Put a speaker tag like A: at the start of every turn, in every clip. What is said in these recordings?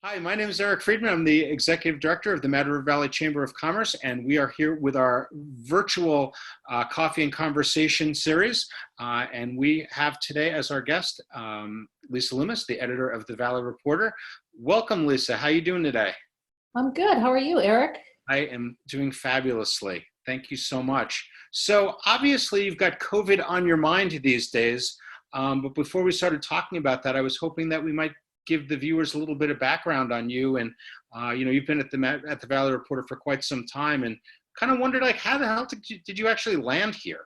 A: Hi, my name is Eric Friedman. I'm the Executive Director of the MRV Valley Chamber of Commerce, and we are here with our virtual Coffee and Conversation series. And we have today as our guest, Lisa Loomis, the editor of the Valley Reporter. Welcome, Lisa. How are you doing today?
B: I'm good. How are you, Eric?
A: I am doing fabulously. Thank you so much. So obviously you've got COVID on your mind these days. But before we started talking about that, I was hoping that we might give the viewers a little bit of background on you. And, you've been at the Valley Reporter for quite some time, and kind of wondered, like, how the hell did you actually land here?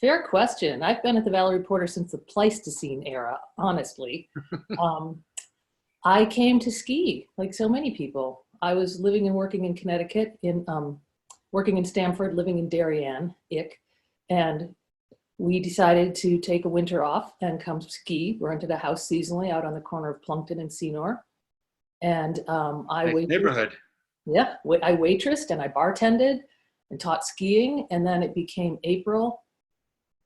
B: Fair question. I've been at the Valley Reporter since the Pleistocene era, honestly. I came to ski, like so many people. I was living and working in Connecticut, working in Stamford, living in Darien, and we decided to take a winter off and come ski. We rented a house seasonally out on the corner of Plunkton and Seymour. And
A: neighborhood.
B: Yeah, I waitressed and I bartended and taught skiing. And then it became April.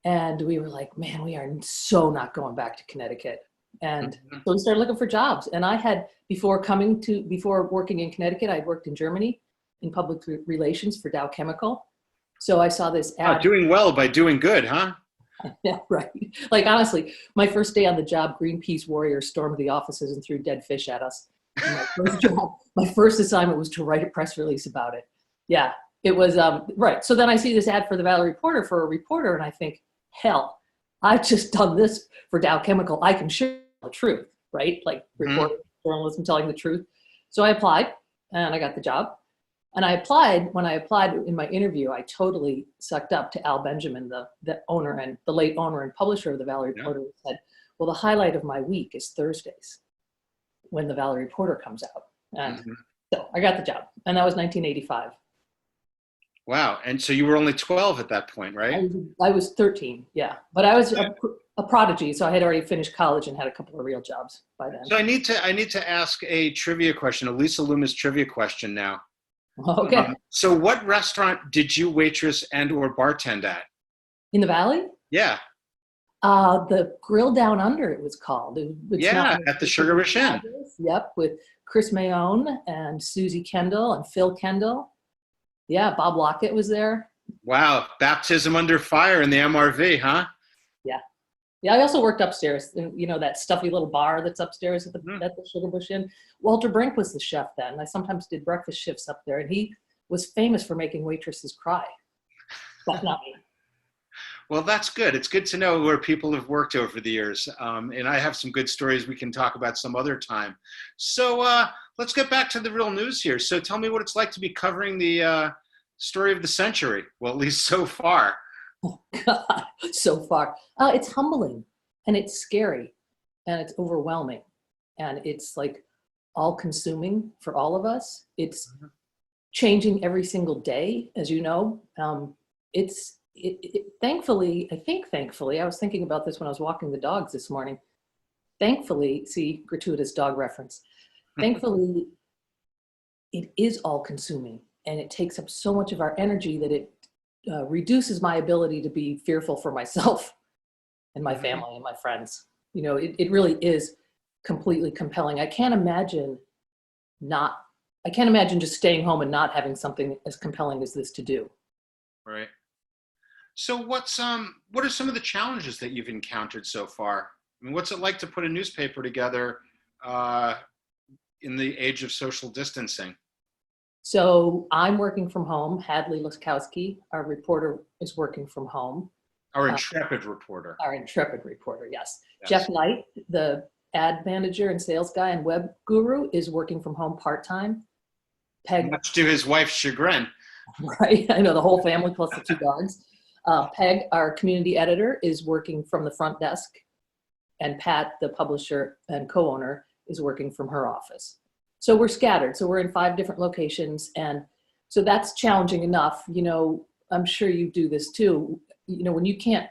B: And we were like, man, we are so not going back to Connecticut. And so we started looking for jobs. And I had, before working in Connecticut, I'd worked in Germany in public relations for Dow Chemical. So I saw this ad.
A: Doing well by doing good, huh?
B: Yeah, right. Like, honestly, my first day on the job, Greenpeace warriors stormed the offices and threw dead fish at us. My first assignment was to write a press release about it. Yeah, it was, right. So then I see this ad for the Valley Reporter for a reporter, and I think, hell, I've just done this for Dow Chemical. I can share the truth, right? Like, reporting, journalism, telling the truth. So I applied, and I got the job. And when I applied in my interview, I totally sucked up to Al Benjamin, the owner and the late owner and publisher of the Valley Reporter, who said, well, the highlight of my week is Thursdays when the Valley Reporter comes out. And so I got the job, and that was 1985.
A: Wow. And so you were only 12 at that point, right?
B: I was 13, yeah. But I was a prodigy, so I had already finished college and had a couple of real jobs by then.
A: So I need to ask a trivia question, a Lisa Loomis trivia question now.
B: Okay.
A: So what restaurant did you waitress and or bartend at?
B: In the Valley?
A: Yeah.
B: The Grill Down Under, it was called.
A: At the Sugar Rush Inn.
B: Yep, with Chris Mayone and Susie Kendall and Phil Kendall. Yeah, Bob Lockett was there.
A: Wow, baptism under fire in the MRV, huh?
B: Yeah. Yeah, I also worked upstairs, that stuffy little bar that's upstairs at the Sugar Bush Inn. Walter Brink was the chef then. I sometimes did breakfast shifts up there, and he was famous for making waitresses cry. But not me.
A: Well, that's good. It's good to know where people have worked over the years. And I have some good stories we can talk about some other time. So let's get back to the real news here. So tell me what it's like to be covering the story of the century. Well, at least so far.
B: Oh, God, so far. It's humbling, and it's scary, and it's overwhelming, and it's like all-consuming for all of us. It's changing every single day, as you know. Thankfully, I was thinking about this when I was walking the dogs this morning. Thankfully, see, gratuitous dog reference. Thankfully, it is all-consuming, and it takes up so much of our energy that it reduces my ability to be fearful for myself and my family and my friends. It really is completely compelling. I can't imagine just staying home and not having something as compelling as this to do. Right.
A: So what are some of the challenges that you've encountered so far? I mean, what's it like to put a newspaper together in the age of social distancing?
B: So I'm working from home. Hadley Laskowski, our reporter, is working from home.
A: Our intrepid reporter.
B: Our intrepid reporter, yes. Jeff Knight, the ad manager and sales guy and web guru, is working from home part-time. Peg,
A: much to his wife's chagrin.
B: Right, I know, the whole family plus the two dogs. Peg, our community editor, is working from the front desk. And Pat, the publisher and co-owner, is working from her office. So we're scattered. So we're in 5 different locations. And so that's challenging enough. I'm sure you do this too. When you can't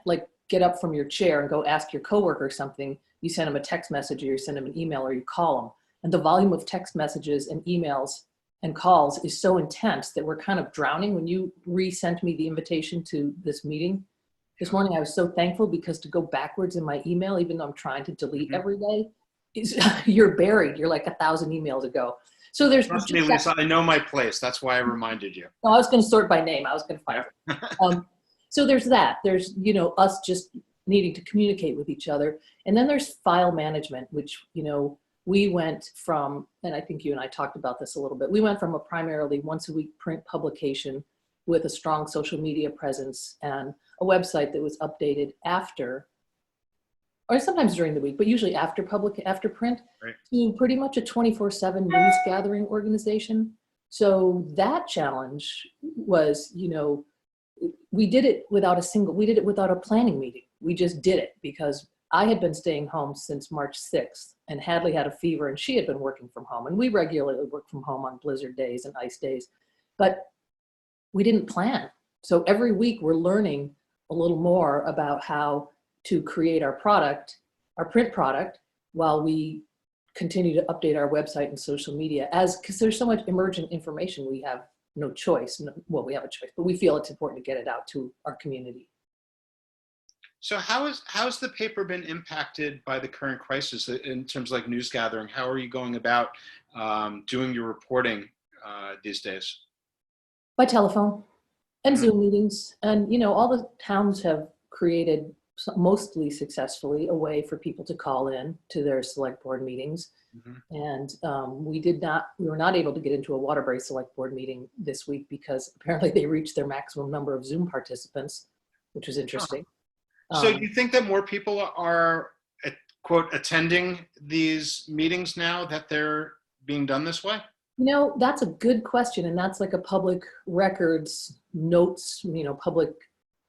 B: get up from your chair and go ask your coworker something, you send them a text message or you send them an email or you call them. And the volume of text messages and emails and calls is so intense that we're kind of drowning. When you resent me the invitation to this meeting this morning, I was so thankful because to go backwards in my email, even though I'm trying to delete every day, you're buried. You're like 1,000 emails ago. So there's
A: Trust me, Lisa, I know my place. That's why I reminded you.
B: no, I was going to sort by name. I was going to find it. So there's that. There's, us just needing to communicate with each other. And then there's file management, which, we went from, and I think you and I talked about this a little bit, we went from a primarily once a week print publication with a strong social media presence and a website that was updated after, or sometimes during the week, but usually after print,
A: Right.
B: to pretty much a 24/7 news gathering organization. So that challenge was, we did it without a planning meeting. We just did it because I had been staying home since March 6th and Hadley had a fever and she had been working from home, and we regularly work from home on blizzard days and ice days, but we didn't plan. So every week we're learning a little more about how to create our product, our print product, while we continue to update our website and social media, because there's so much emergent information. We have no choice. Well, we have a choice, but we feel it's important to get it out to our community.
A: So how's the paper been impacted by the current crisis in terms of like news gathering? How are you going about doing your reporting these days?
B: By telephone and Zoom meetings. And, all the towns have created, mostly successfully, a way for people to call in to their select board meetings. Mm-hmm. And we were not able to get into a Waterbury select board meeting this week because apparently they reached their maximum number of Zoom participants, which was interesting.
A: So do you think that more people are, quote, attending these meetings now that they're being done this way?
B: That's a good question. And that's like a public records notes, public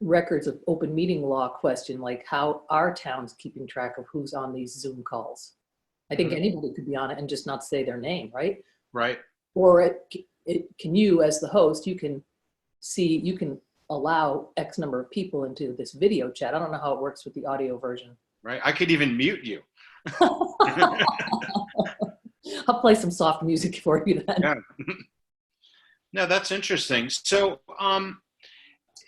B: records of open meeting law question, like how our town's keeping track of who's on these Zoom calls. I think anybody could be on it and just not say their name, right?
A: Right.
B: Or can you, as the host, you can allow X number of people into this video chat. I don't know how it works with the audio version.
A: Right. I could even mute you.
B: I'll play some soft music for you then.
A: Yeah. No, that's interesting. So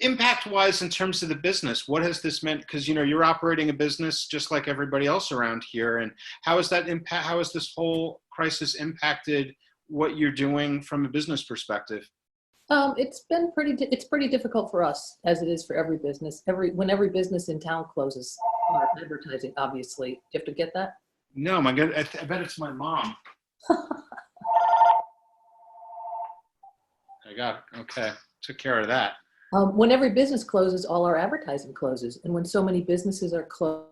A: impact-wise, in terms of the business, what has this meant? Because, you're operating a business just like everybody else around here. And how has this whole crisis impacted what you're doing from a business perspective?
B: It's pretty difficult for us, as it is for every business. When every business in town closes, our advertising, obviously. Do you have to get that?
A: No, my God, I bet it's my mom. I got it. Okay. Took care of that.
B: When every business closes, all our advertising closes. And when so many businesses are closed,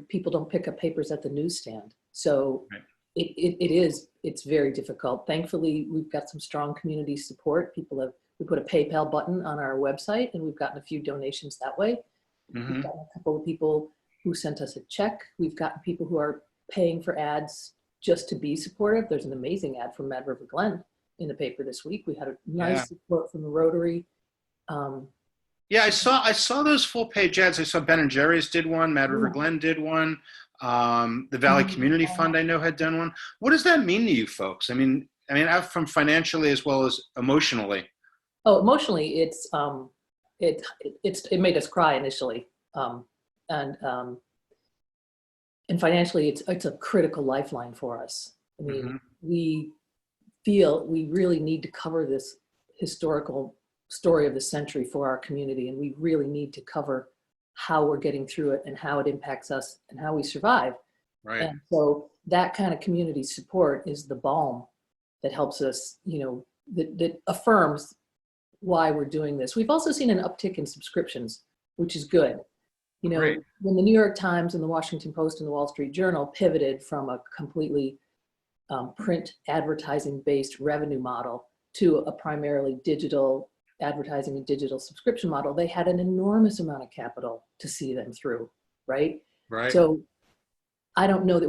B: people don't pick up papers at the newsstand. So right. It's very difficult. Thankfully, we've got some strong community support. We put a PayPal button on our website and we've gotten a few donations that way. Mm-hmm. We've gotten a couple of people who sent us a check. We've gotten people who are paying for ads just to be supportive. There's an amazing ad from Mad River Glen in the paper this week. We had a nice support from the Rotary.
A: Yeah, I saw those full page ads. I saw Ben and Jerry's did one. Mad River Glen did one. The Valley Community Fund I know had done one. What does that mean to you folks? I mean, from financially as well as emotionally.
B: Oh, emotionally, it made us cry initially, and financially, it's a critical lifeline for us. I mean, we feel we really need to cover this historical story of the century for our community, and we really need to cover how we're getting through it and how it impacts us and how we survive.
A: Right.
B: And so that kind of community support is the balm that helps us, that affirms why we're doing this. We've also seen an uptick in subscriptions, which is good.
A: Great.
B: When the New York Times and the Washington Post and the Wall Street Journal pivoted from a completely print advertising based revenue model to a primarily digital advertising and digital subscription model, they had an enormous amount of capital to see them through, right?
A: Right.
B: So I don't know that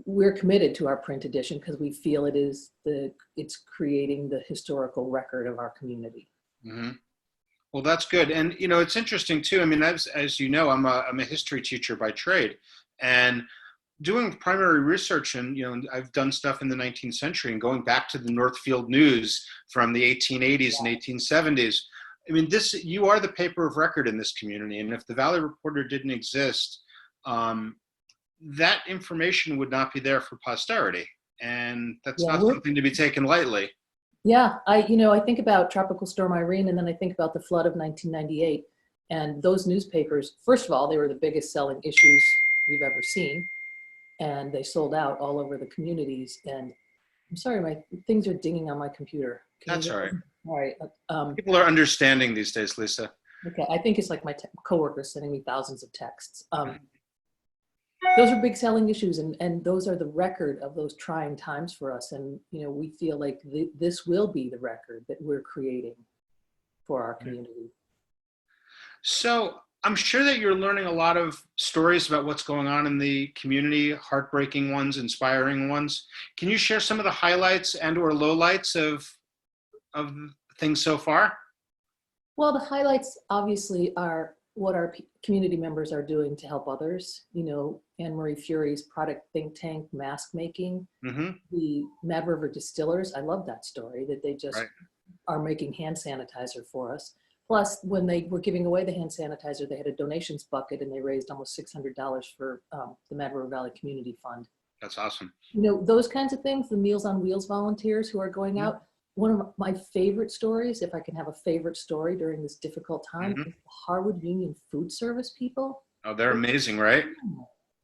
B: we're committed to our print edition because we feel it's creating the historical record of our community.
A: Mm-hmm. Well, that's good. And, it's interesting too. I mean, as you know, I'm a history teacher by trade, and doing primary research, and I've done stuff in the 19th century and going back to the Northfield News from the 1880s and 1870s. I mean, you are the paper of record in this community. And if the Valley Reporter didn't exist, that information would not be there for posterity. And that's
B: Yeah,
A: not something to be taken lightly.
B: yeah. I think about Tropical Storm Irene, and then I think about the flood of 1998. And those newspapers, first of all, they were the biggest selling issues we've ever seen. And they sold out all over the communities. And I'm sorry, my things are dinging on my computer.
A: That's all right.
B: All right.
A: People are understanding these days, Lisa.
B: Okay. I think it's like my coworkers sending me thousands of texts. Those are big selling issues, and those are the record of those trying times for us. And, we feel like this will be the record that we're creating for our community.
A: So I'm sure that you're learning a lot of stories about what's going on in the community, heartbreaking ones, inspiring ones. Can you share some of the highlights and or lowlights of things so far?
B: Well, the highlights obviously are what our community members are doing to help others. Anne Marie Furey's product think tank, mask making, the Mad River Distillers. I love that story that they just are making hand sanitizer for us. Plus, when they were giving away the hand sanitizer, they had a donations bucket and they raised almost $600 for the Mad River Valley Community Fund.
A: That's awesome.
B: Those kinds of things, the Meals on Wheels volunteers who are going out. One of my favorite stories, if I can have a favorite story during this difficult time, is the Harwood Union Food Service people.
A: Oh, they're amazing, right?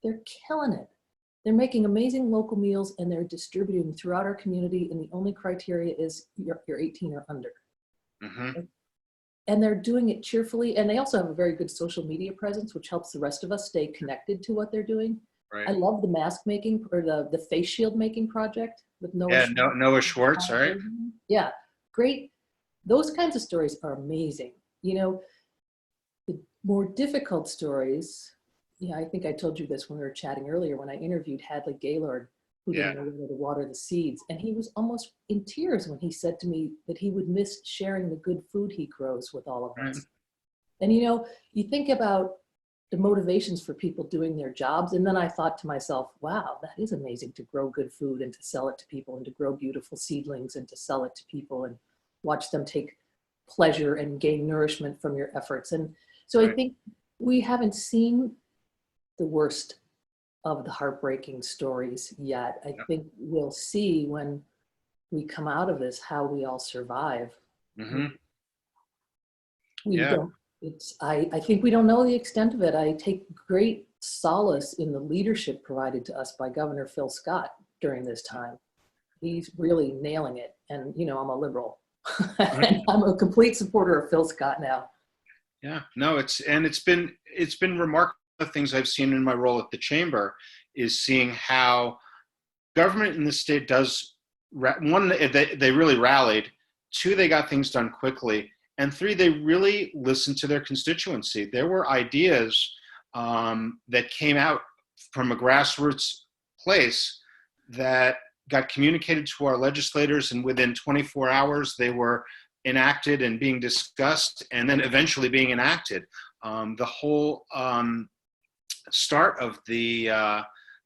B: They're killing it. They're making amazing local meals and they're distributing them throughout our community. And the only criteria is you're 18 or under. And they're doing it cheerfully. And they also have a very good social media presence, which helps the rest of us stay connected to what they're doing. Right. I love the mask making or the face shield making project with Noah.
A: Yeah, Noah Schwartz, right?
B: Yeah, great. Those kinds of stories are amazing. The more difficult stories, I think I told you this when we were chatting earlier when I interviewed Hadley Gaylord, who didn't know where to water the seeds. And he was almost in tears when he said to me that he would miss sharing the good food he grows with all of us. And you think about the motivations for people doing their jobs. And then I thought to myself, wow, that is amazing to grow good food and to sell it to people and to grow beautiful seedlings and to sell it to people and watch them take pleasure and gain nourishment from your efforts. And so I think we haven't seen the worst of the heartbreaking stories yet. I think we'll see when we come out of this, how we all survive. We don't. I think we don't know the extent of it. I take great solace in the leadership provided to us by Governor Phil Scott during this time. He's really nailing it. And, I'm a liberal. And I'm a complete supporter of Phil Scott now.
A: Yeah, no, it's been remarkable. The things I've seen in my role at the chamber is seeing how government in the state does, one, they really rallied, two, they got things done quickly, and three, they really listened to their constituency. There were ideas that came out from a grassroots place that got communicated to our legislators, and within 24 hours, they were enacted and being discussed, and then eventually being enacted. The whole start of the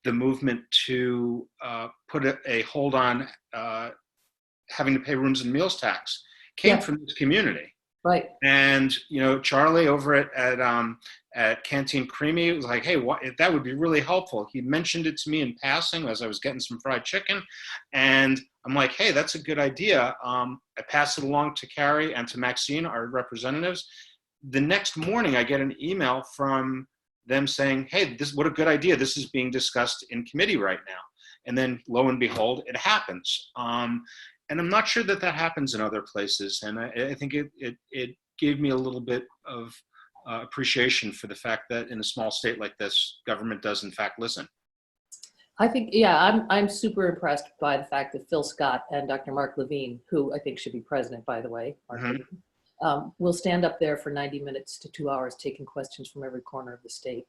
A: movement to put a hold on having to pay rooms and meals tax came from this community.
B: Right.
A: And, Charlie over at Canteen Creamy was like, hey, that would be really helpful. He mentioned it to me in passing as I was getting some fried chicken. And I'm like, hey, that's a good idea. I passed it along to Carrie and to Maxine, our representatives. The next morning, I get an email from them saying, hey, what a good idea. This is being discussed in committee right now. And then lo and behold, it happens. And I'm not sure that happens in other places. And I think it gave me a little bit of appreciation for the fact that in a small state like this, government does in fact listen.
B: I think, I'm super impressed by the fact that Phil Scott and Dr. Mark Levine, who I think should be president, by the way, will stand up there for 90 minutes to 2 hours taking questions from every corner of the state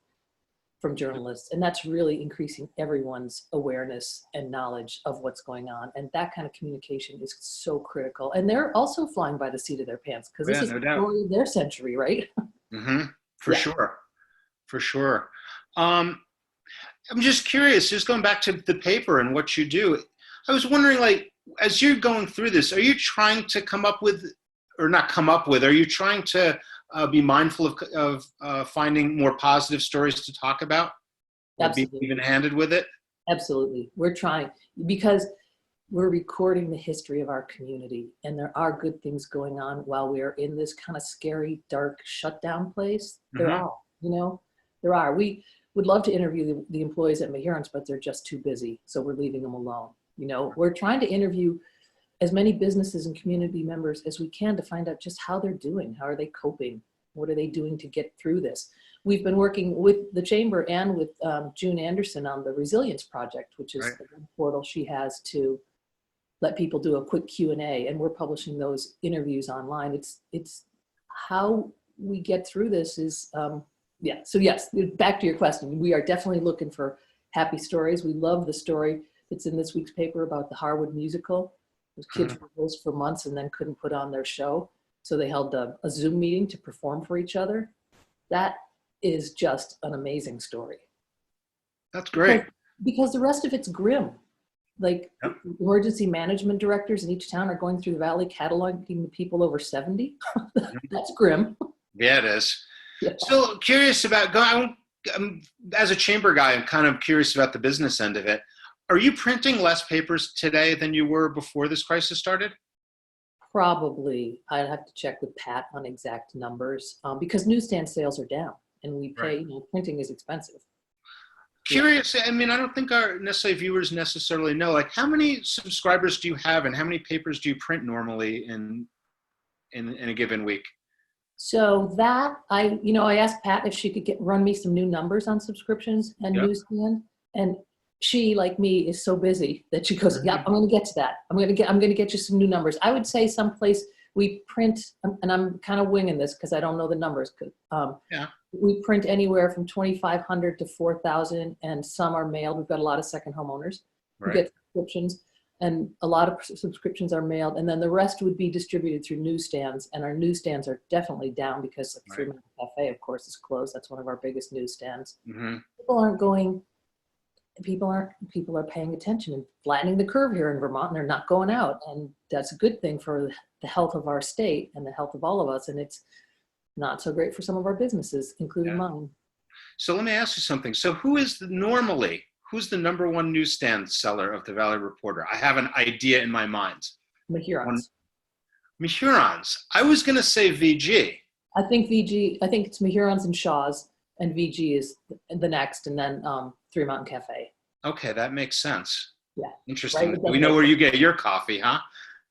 B: from journalists. And that's really increasing everyone's awareness and knowledge of what's going on. And that kind of communication is so critical. And they're also flying by the seat of their pants because this is the story of their century, right?
A: For sure. I'm just curious, just going back to the paper and what you do. I was wondering, as you're going through this, are you trying to are you trying to be mindful of finding more positive stories to talk about? or be
B: Absolutely.
A: even-handed with it?
B: Absolutely. We're trying because we're recording the history of our community, and there are good things going on while we are in this kind of scary, dark shutdown place. There
A: Mm-hmm.
B: are, there are. We would love to interview the employees at Mahirans, but they're just too busy. So we're leaving them alone. We're trying to interview as many businesses and community members as we can to find out just how they're doing. How are they coping? What are they doing to get through this? We've been working with the Chamber and with June Anderson on the Resilience Project, which is
A: Right.
B: the portal she has to let people do a quick Q&A, and we're publishing those interviews online. It's how we get through this is, yeah. So yes, back to your question. We are definitely looking for happy stories. We love the story that's in this week's paper about the Harwood musical. Those kids were closed for months and then couldn't put on their show. So they held a Zoom meeting to perform for each other. That is just an amazing story.
A: That's great.
B: Because the rest of it's grim. Like
A: Yep.
B: emergency management directors in each town are going through the valley cataloging the people over 70. That's grim.
A: Yeah, it is.
B: Yeah.
A: So curious about as a chamber guy, I'm kind of curious about the business end of it. Are you printing less papers today than you were before this crisis started?
B: Probably. I'd have to check with Pat on exact numbers because newsstand sales are down and we pay,
A: Right.
B: Printing is expensive.
A: Curious, I mean, I don't think our viewers necessarily know, like, how many subscribers do you have and how many papers do you print normally in a given week?
B: So that I asked Pat if she could run me some new numbers on subscriptions and
A: Yep.
B: newsstand, and she, like me, is so busy that she goes, "Yep, I'm going to get to that. I'm going to get you some new numbers." I would say someplace we print, and I'm kind of winging this because I don't know the numbers.
A: Yeah.
B: We print anywhere from 2,500 to 4,000, and some are mailed. We've got a lot of second homeowners who
A: Right.
B: get subscriptions, and a lot of subscriptions are mailed, and then the rest would be distributed through newsstands, and our newsstands are definitely down because the Friedman Cafe, of course, is closed. That's one of our biggest newsstands.
A: Mm-hmm.
B: People are paying attention and flattening the curve here in Vermont, and they're not going out, and that's a good thing for the health of our state and the health of all of us, and it's not so great for some of our businesses, including mine.
A: So let me ask you something. So who's the number one newsstand seller of the Valley Reporter? I have an idea in my mind.
B: Mahirans.
A: Mahirans. I was going to say VG.
B: I think it's Mahirans and Shaw's, and VG is the next, and then Three Mountain Cafe.
A: Okay, that makes sense.
B: Yeah.
A: Interesting.
B: Right,
A: we know where you get your coffee, huh?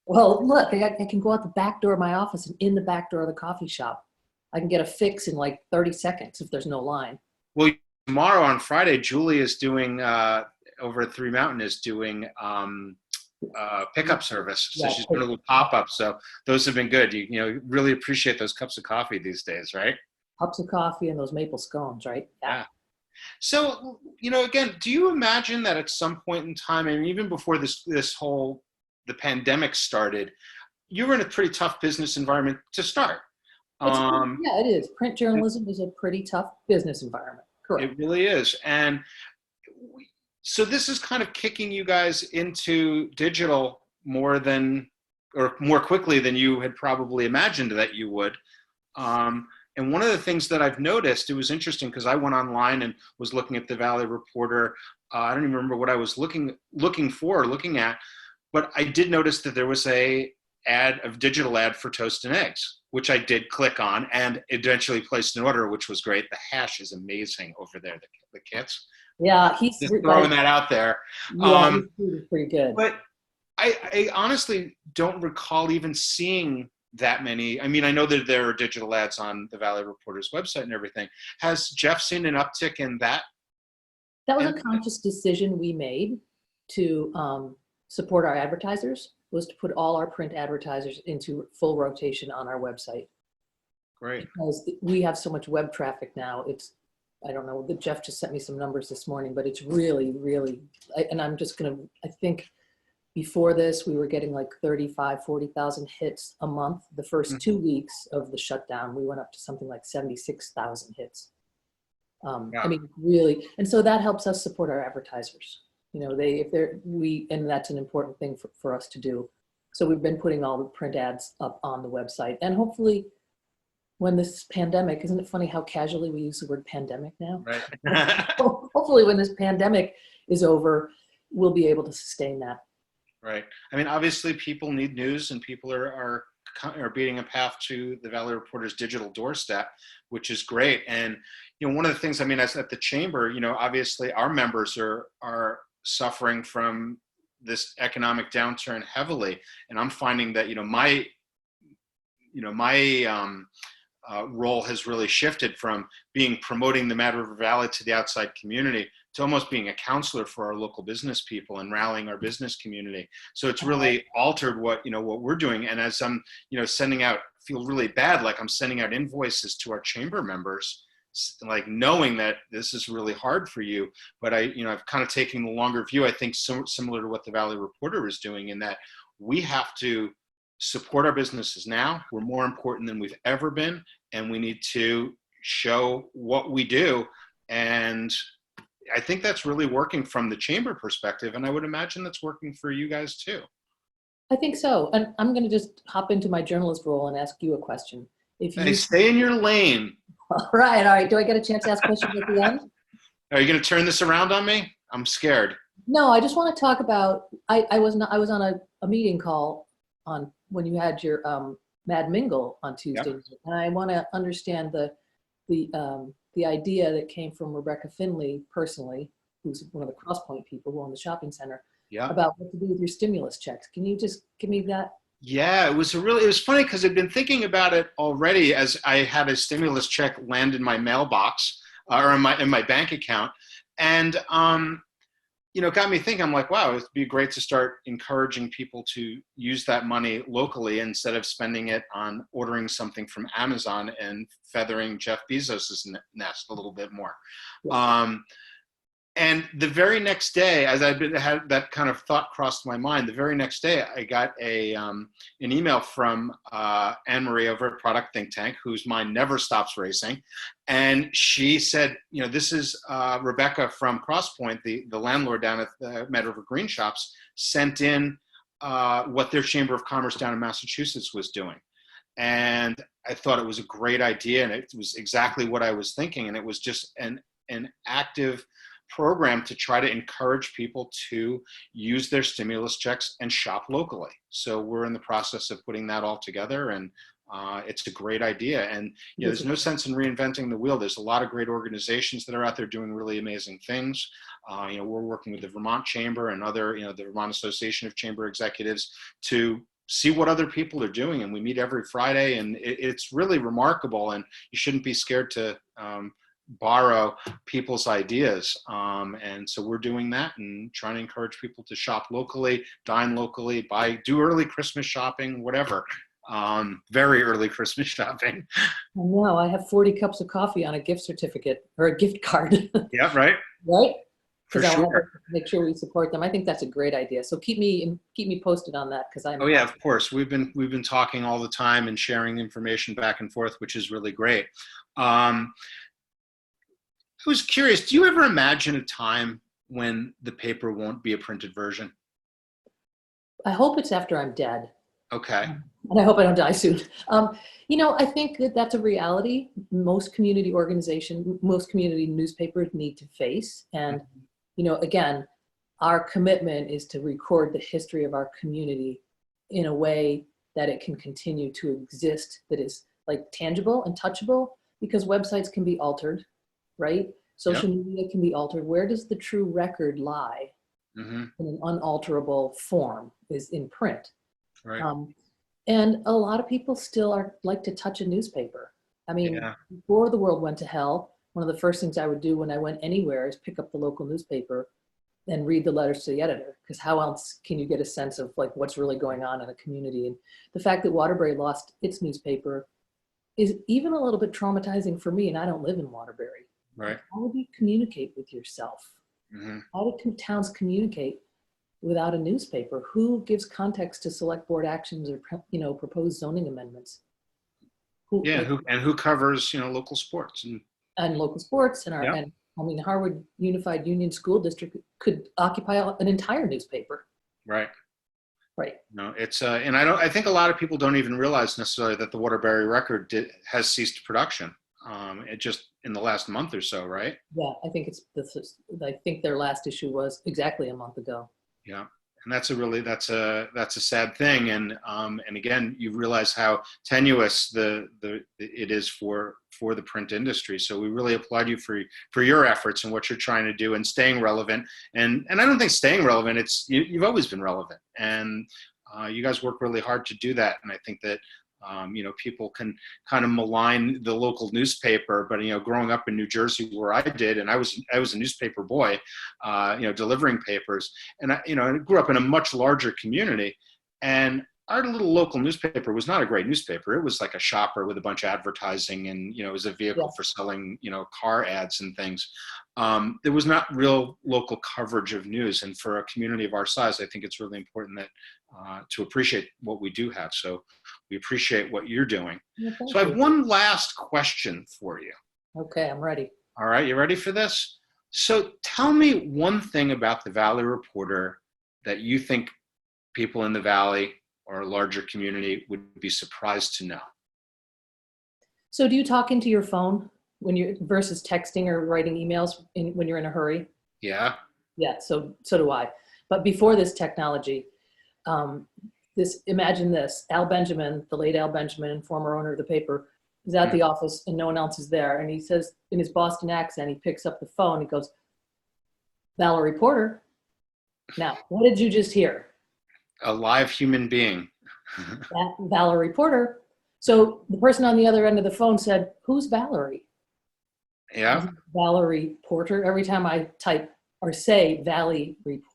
B: Well, look, I can go out the back door of my office and in the back door of the coffee shop. I can get a fix in like 30 seconds if there's no line.
A: Well, tomorrow on Friday, Julie is doing, over at Three Mountain, is doing pickup service. So she's doing a little pop-up. So those have been good. You really appreciate those cups of coffee these days, right?
B: Cups of coffee and those maple scones, right?
A: Yeah. So, again, do you imagine that at some point in time, and even before the pandemic started, you were in a pretty tough business environment to start?
B: Yeah, it is. Print journalism is a pretty tough business environment. Correct.
A: It really is. And so this is kind of kicking you guys into digital more quickly than you had probably imagined that you would. And one of the things that I've noticed, it was interesting because I went online and was looking at the Valley Reporter. I don't even remember what I was looking at, but I did notice that there was a digital ad for toast and eggs, which I did click on and eventually placed an order, which was great. The hash is amazing over there, the kits.
B: Yeah, he's
A: just throwing that out there.
B: Yeah, he's pretty good.
A: But I honestly don't recall even seeing that many. I mean, I know that there are digital ads on the Valley Reporter's website and everything. Has Jeff seen an uptick in that?
B: That was a conscious decision we made to support our advertisers, was to put all our print advertisers into full rotation on our website.
A: Great.
B: Because we have so much web traffic now. I don't know, Jeff just sent me some numbers this morning, but it's really, really, and I'm just I think before this, we were getting like 35, 40,000 hits a month. The first 2 weeks of the shutdown, we went up to something like 76,000 hits. I mean, really, and so that helps us support our advertisers. And that's an important thing for us to do. So we've been putting all the print ads up on the website, and hopefully when this pandemic, isn't it funny how casually we use the word pandemic now?
A: Right.
B: hopefully when this pandemic is over, we'll be able to sustain that.
A: Right. I mean, obviously people need news, and people are beating a path to the Valley Reporter's digital doorstep, which is great. And, one of the things, I mean, as at the Chamber, obviously our members are suffering from this economic downturn heavily. And I'm finding that, my role has really shifted from promoting the Mad River Valley to the outside community to almost being a counselor for our local business people and rallying our business community. So it's really altered what we're doing. And as I'm, sending out, feel really bad, like I'm sending out invoices to our chamber members, like knowing that this is really hard for you. But I've kind of taken the longer view, I think similar to what the Valley Reporter is doing, in that we have to support our businesses now. We're more important than we've ever been, and we need to show what we do. And I think that's really working from the chamber perspective, and I would imagine that's working for you guys too.
B: I think so. And I'm going to just hop into my journalist role and ask you a question.
A: Hey, stay in your lane.
B: All right. Do I get a chance to ask questions at the end?
A: Are you going to turn this around on me? I'm scared.
B: No, I just want to talk about, I was on a meeting call on when you had your Mad Mingle on Tuesday. Yep. And I want to understand the idea that came from Rebecca Finley personally, who's one of the Crosspoint people who own the shopping center, about what to do with your stimulus checks. Can you just give me that?
A: Yeah, it was funny because I've been thinking about it already as I had a stimulus check land in my mailbox or in my bank account. And, it got me thinking. I'm like, wow, it'd be great to start encouraging people to use that money locally instead of spending it on ordering something from Amazon and feathering Jeff Bezos's nest a little bit more. And the very next day, as had that kind of thought crossed my mind, the very next day I got an email from Anne-Marie over at Product Think Tank, whose mind never stops racing. And she said, this is Rebecca from Crosspoint, the landlord down at the Mad River Green Shops, sent in what their Chamber of Commerce down in Massachusetts was doing. And I thought it was a great idea, and it was exactly what I was thinking. And it was just an active program to try to encourage people to use their stimulus checks and shop locally. So we're in the process of putting that all together, and it's a great idea. And there's no sense in reinventing the wheel. There's a lot of great organizations that are out there doing really amazing things. We're working with the Vermont Chamber and other, the Vermont Association of Chamber Executives to see what other people are doing. And we meet every Friday, and it's really remarkable. And you shouldn't be scared to borrow people's ideas. And so we're doing that and trying to encourage people to shop locally, dine locally, do early Christmas shopping, whatever. Very early Christmas shopping.
B: No, I have 40 cups of coffee on a gift certificate or a gift card.
A: Yeah, right.
B: Right?
A: For sure.
B: I want to make sure we support them. I think that's a great idea. So keep me posted on that, because I'm.
A: Oh yeah, of course. We've been talking all the time and sharing information back and forth, which is really great. I was curious, do you ever imagine a time when the paper won't be a printed version?
B: I hope it's after I'm dead.
A: Okay.
B: And I hope I don't die soon. I think that's a reality most community newspapers need to face. And, again, our commitment is to record the history of our community in a way that it can continue to exist, that is like tangible and touchable, because websites can be altered. Right? Social media can be altered. Where does the true record lie? In an unalterable form is in print.
A: Right.
B: And a lot of people still like to touch a newspaper. I mean, before the world went to hell, one of the first things I would do when I went anywhere is pick up the local newspaper and read the letters to the editor, because how else can you get a sense of like what's really going on in a community? And the fact that Waterbury lost its newspaper is even a little bit traumatizing for me, and I don't live in Waterbury.
A: Right.
B: How do you communicate with yourself? How do towns communicate without a newspaper? Who gives context to select board actions or proposed zoning amendments? Who covers local sports and local sports and Harvard Unified Union School District could occupy an entire newspaper.
A: Right.
B: Right.
A: No, it's and I think a lot of people don't even realize necessarily that the Waterbury Record has ceased production. it just in the last month or so, right?
B: Yeah, I think I think their last issue was exactly a month ago.
A: Yeah, and that's a sad thing, and again, you realize how tenuous it is for the print industry. So we really applaud you for your efforts and what you're trying to do and staying relevant. And I don't think staying relevant. You've always been relevant, and you guys work really hard to do that. And I think that people can kind of malign the local newspaper, but growing up in New Jersey where I did, and I was a newspaper boy, delivering papers, and I grew up in a much larger community, and our little local newspaper was not a great newspaper. It was like a shopper with a bunch of advertising, and it was a vehicle for selling car ads and things. There was not real local coverage of news, and for a community of our size, I think it's really important that to appreciate what we do have. So we appreciate what you're doing.
B: Yeah,
A: so I have one last question for you.
B: Okay, I'm ready.
A: All right, you ready for this? So tell me one thing about the Valley Reporter that you think people in the Valley or a larger community would be surprised to know.
B: So do you talk into your phone versus texting or writing emails when you're in a hurry?
A: Yeah.
B: Yeah, so do I. But before this technology, imagine this, Al Benjamin, the late Al Benjamin and former owner of the paper, is at the office and no one else is there. And he says in his Boston accent, he picks up the phone, he goes, "Valerie Porter. Now, what did you just hear?"
A: A live human being.
B: That Valerie Porter. So the person on the other end of the phone said, "Who's Valerie?"
A: Yeah.
B: Valerie Porter. Every time I type or say Valley Reporter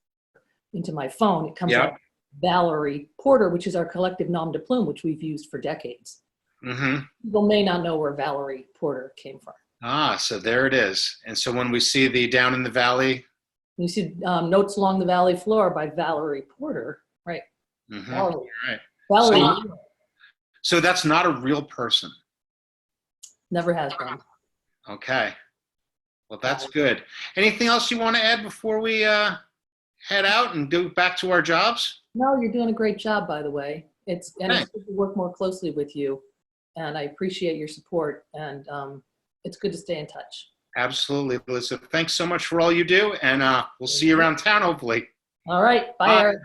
B: into my phone, it comes up Valerie Porter, which is our collective nom de plume, which we've used for decades.
A: Mm-hmm.
B: People may not know where Valerie Porter came from.
A: So there it is. And so when we see the Down in the Valley,
B: you see Notes Along the Valley Floor by Valerie Porter, right?
A: Mm-hmm.
B: Valerie.
A: Right.
B: Valerie.
A: So that's not a real person.
B: Never has been.
A: Okay. Well, that's good. Anything else you want to add before we head out and go back to our jobs?
B: No, you're doing a great job, by the way. It's good to work more closely with you, and I appreciate your support, and it's good to stay in touch.
A: Absolutely, Melissa. Thanks so much for all you do, and we'll see you around town, hopefully.
B: All right. Bye, Eric.